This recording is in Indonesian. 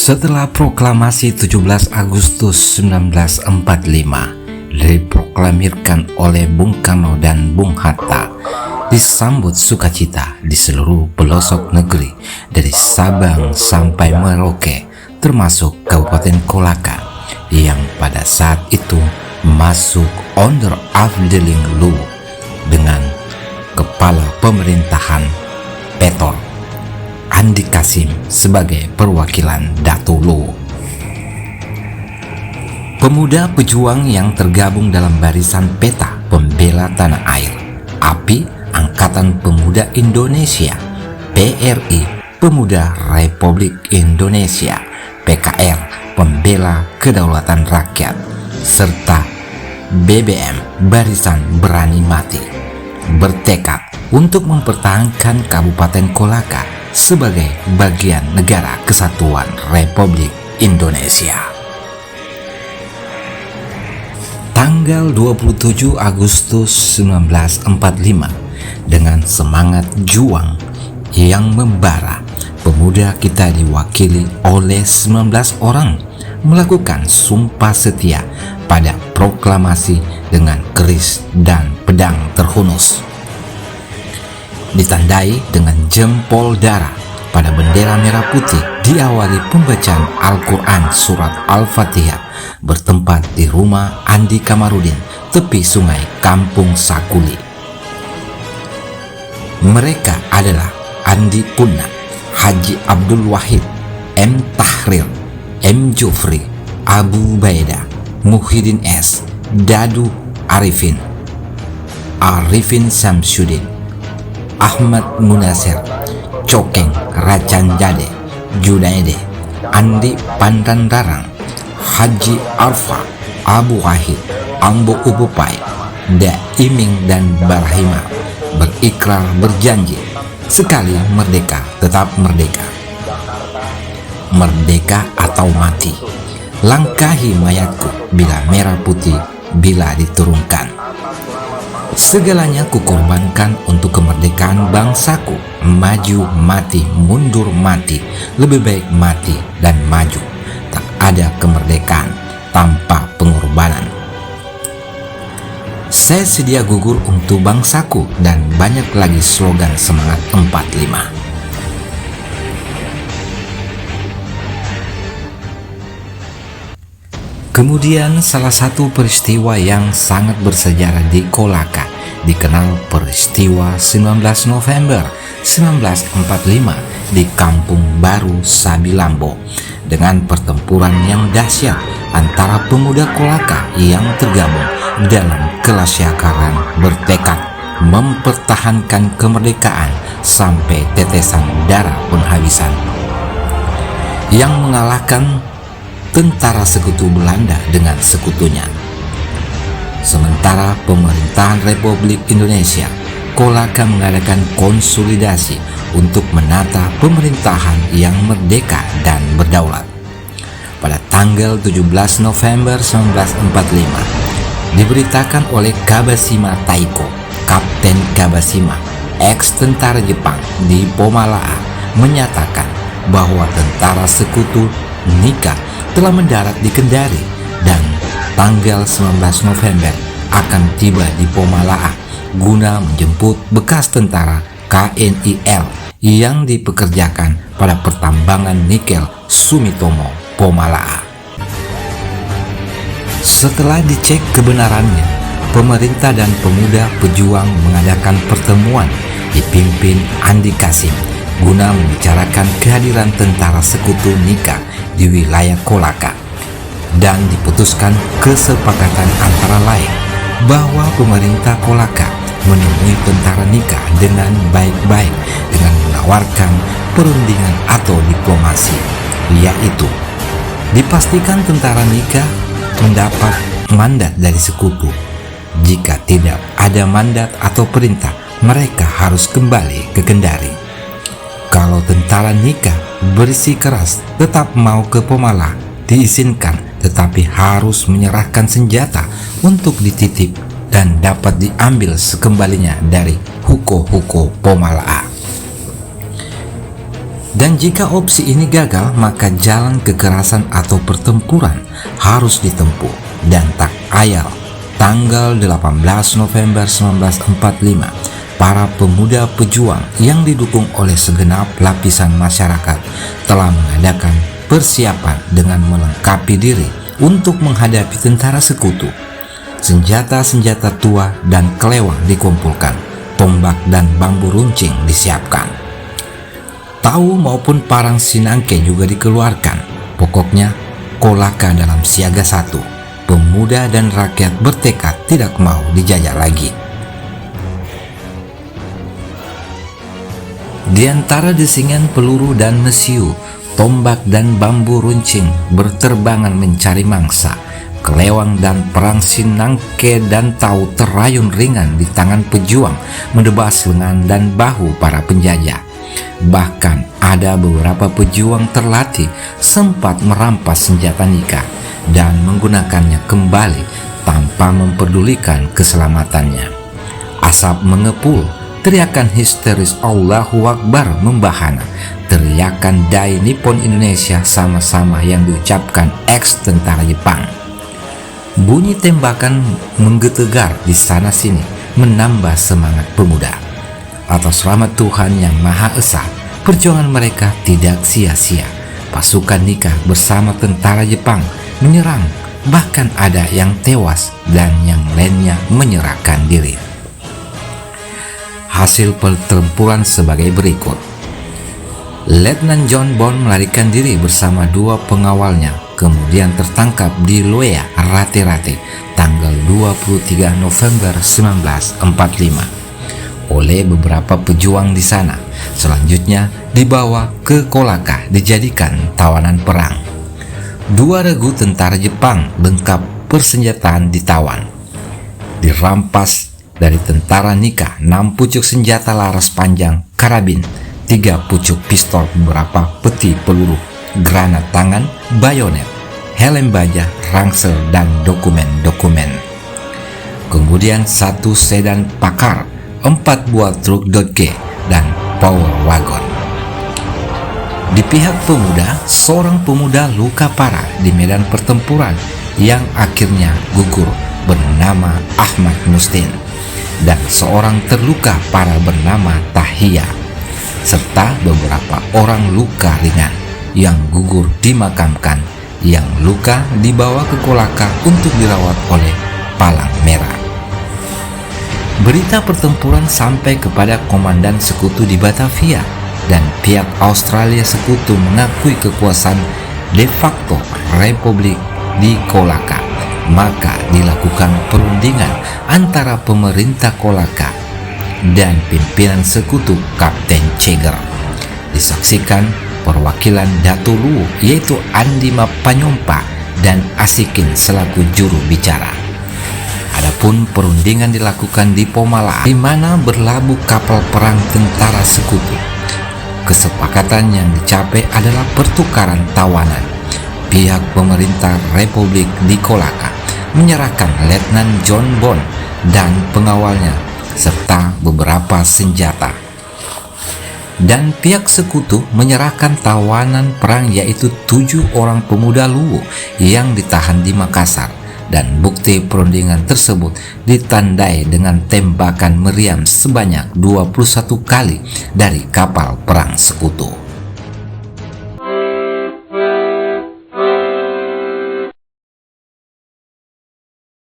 Setelah proklamasi 17 Agustus 1945 diproklamirkan oleh Bung Karno dan Bung Hatta, disambut sukacita di seluruh pelosok negeri dari Sabang sampai Merauke, termasuk Kabupaten Kolaka yang pada saat itu masuk onder Afdeling Lu dengan kepala pemerintahan Petor Andi Kasim sebagai perwakilan Datu Lu. Pemuda pejuang yang tergabung dalam barisan PETA Pembela Tanah Air, API Angkatan Pemuda Indonesia, PRI Pemuda Republik Indonesia, PKR Pembela Kedaulatan Rakyat, serta BBM Barisan Berani Mati bertekad untuk mempertahankan Kabupaten Kolaka sebagai bagian negara kesatuan Republik Indonesia. Tanggal 27 Agustus 1945, dengan semangat juang yang membara, pemuda kita diwakili oleh 19 orang melakukan sumpah setia pada proklamasi dengan keris dan pedang terhunus, ditandai dengan jempol darah pada bendera merah putih, diawali pembacaan Al-Quran surat Al-Fatihah bertempat di rumah Andi Kamarudin, tepi sungai Kampung Sakuli. Mereka adalah Andi Punna, Haji Abdul Wahid, M. Tahrir, M. Jufri, Abu Baida, Muhyiddin S., Dadu Arifin, Arifin Samsudin, Ahmad Munasir, Cokeng Racanjade, Junaide, Andi Pandandarang, Haji Arfa, Abu Wahid, Ambo Ubupai, Da Iming dan Barahima berikrar berjanji, sekali merdeka tetap merdeka. Merdeka atau mati. Langkahi mayatku bila merah putih, bila diturunkan. Segalanya kukorbankan untuk kemerdekaan bangsaku. Maju mati, mundur mati, lebih baik mati dan maju. Tak ada kemerdekaan tanpa pengorbanan. Saya sedia gugur untuk bangsaku, dan banyak lagi slogan semangat 45. Kemudian salah satu peristiwa yang sangat bersejarah di Kolaka dikenal peristiwa 19 November 1945 di Kampung Baru Sabilambo, dengan pertempuran yang dahsyat antara pemuda Kolaka yang tergabung dalam kelasyakaan bertekad mempertahankan kemerdekaan sampai tetesan darah penghabisan, yang mengalahkan tentara sekutu Belanda dengan sekutunya. Sementara pemerintahan Republik Indonesia, Kolaka mengadakan konsolidasi untuk menata pemerintahan yang merdeka dan berdaulat. Pada tanggal 17 November 1945, diberitakan oleh Kabashima Taiko, Kapten Kabashima, ex-tentara Jepang di Pomalaa, menyatakan bahwa tentara sekutu Nika telah mendarat di Kendari dan tanggal 19 November akan tiba di Pomalaa guna menjemput bekas tentara KNIL yang dipekerjakan pada pertambangan nikel Sumitomo Pomalaa. Setelah dicek kebenarannya, pemerintah dan pemuda pejuang mengadakan pertemuan dipimpin Andi Kasim guna membicarakan kehadiran tentara sekutu Nika di wilayah Kolaka, dan diputuskan kesepakatan antara lain bahwa pemerintah Kolaka menemui tentara Nika dengan baik-baik dengan menawarkan perundingan atau diplomasi, yaitu dipastikan tentara Nika mendapat mandat dari sekutu. Jika tidak ada mandat atau perintah, mereka harus kembali ke Kendari. Kalau tentara Nika bersikeras tetap mau ke Pomala, diizinkan, tetapi harus menyerahkan senjata untuk dititip dan dapat diambil sekembalinya dari Huko-Huko Pomalaa. Dan jika opsi ini gagal, maka jalan kekerasan atau pertempuran harus ditempuh. Dan tak ayal, tanggal 18 November 1945, para pemuda pejuang yang didukung oleh segenap lapisan masyarakat telah mengadakan persiapan dengan melengkapi diri untuk menghadapi tentara sekutu. Senjata-senjata tua dan kelewang dikumpulkan, tombak dan bambu runcing disiapkan. Tahu maupun parang sinangke juga dikeluarkan. Pokoknya kolaka dalam siaga satu. Pemuda dan rakyat bertekad tidak mau dijajah lagi. Di antara desingan peluru dan mesiu, tombak dan bambu runcing berterbangan mencari mangsa. Kelewang dan perang sinangke dan tau terayun ringan di tangan pejuang, menebas lengan dan bahu para penjajah. Bahkan ada beberapa pejuang terlatih sempat merampas senjata nikah dan menggunakannya kembali tanpa memperdulikan keselamatannya. Asap mengepul, teriakan histeris Allahu Akbar membahana, teriakan Dai Nippon Indonesia sama-sama yang diucapkan ex tentara Jepang. Bunyi tembakan menggetegar di sana-sini menambah semangat pemuda. Atas rahmat Tuhan yang Maha Esa, perjuangan mereka tidak sia-sia. Pasukan nikah bersama tentara Jepang menyerang, bahkan ada yang tewas dan yang lainnya menyerahkan diri. Hasil pertempuran sebagai berikut. Letnan John Bond melarikan diri bersama dua pengawalnya, kemudian tertangkap di Loea, Rate-Rate, tanggal 23 November 1945 oleh beberapa pejuang di sana. Selanjutnya dibawa ke Kolaka dijadikan tawanan perang. 2 regu tentara Jepang lengkap persenjataan ditawan. Dirampas dari tentara nikah 6 pucuk senjata laras panjang, karabin, 3 pucuk pistol, beberapa peti peluru, granat tangan, bayonet, helm baja, ransel, dan dokumen-dokumen. Kemudian 1 sedan Packard, 4 buah truk Dodge, dan power wagon. Di pihak pemuda, seorang pemuda luka parah di medan pertempuran yang akhirnya gugur bernama Ahmad Mustin, dan seorang terluka parah bernama Tahia, serta beberapa orang luka ringan yang gugur dimakamkan, yang luka dibawa ke Kolaka untuk dirawat oleh Palang Merah. Berita pertempuran sampai kepada komandan sekutu di Batavia, dan pihak Australia sekutu mengakui kekuasaan de facto Republik di Kolaka. Maka dilakukan perundingan antara pemerintah Kolaka dan pimpinan sekutu Kapten Ceger. Disaksikan perwakilan Datu Luwu, yaitu Andi Mapanyompa dan Asikin selaku juru bicara. Adapun perundingan dilakukan di Pomala, di mana berlabuh kapal perang tentara sekutu. Kesepakatan yang dicapai adalah pertukaran tawanan. Pihak pemerintah Republik di Kolaka menyerahkan Letnan John Bond dan pengawalnya serta beberapa senjata. Dan pihak sekutu menyerahkan tawanan perang, yaitu 7 orang pemuda Luwu yang ditahan di Makassar, dan bukti perundingan tersebut ditandai dengan tembakan meriam sebanyak 21 kali dari kapal perang sekutu.